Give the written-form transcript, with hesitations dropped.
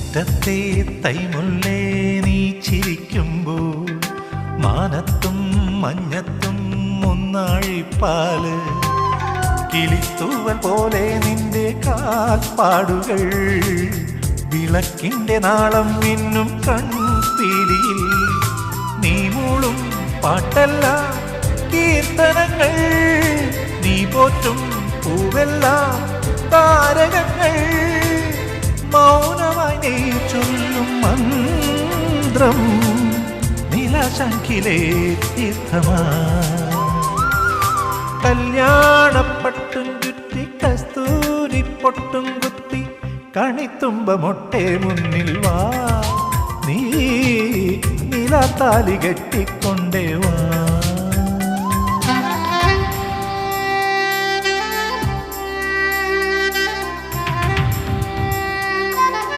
മുറ്റത്തെ തൈമുല്ലേ നീ ചിരിക്കുമ്പോൾ മാനത്തും മഞ്ഞത്തും മുന്നാഴിപ്പാല് കിളിത്തൂവൽ പോലെ നിന്റെ കാൽപ്പാടുകൾ വിളക്കിന്റെ നാളം മിന്നും കൺപീലിയിൽ നീ മൂളും പാട്ടെല്ലാം കീർത്തനങ്ങൾ നീ പോറ്റും പൂവെല്ലാം താരകങ്ങൾ മൗനമായി നീ ചൊല്ലും മന്ത്രം നീലാശങ്കിലേ തീർത്ഥമാ കല്യാണപ്പട്ടും ചുറ്റി കസ്തൂരി പൊട്ടും കുത്തി കണിത്തുമ്പ മൊട്ടെ മുന്നിൽ വാ നീ നിലാത്താലി കെട്ടിക്കൊണ്ടേ വാ.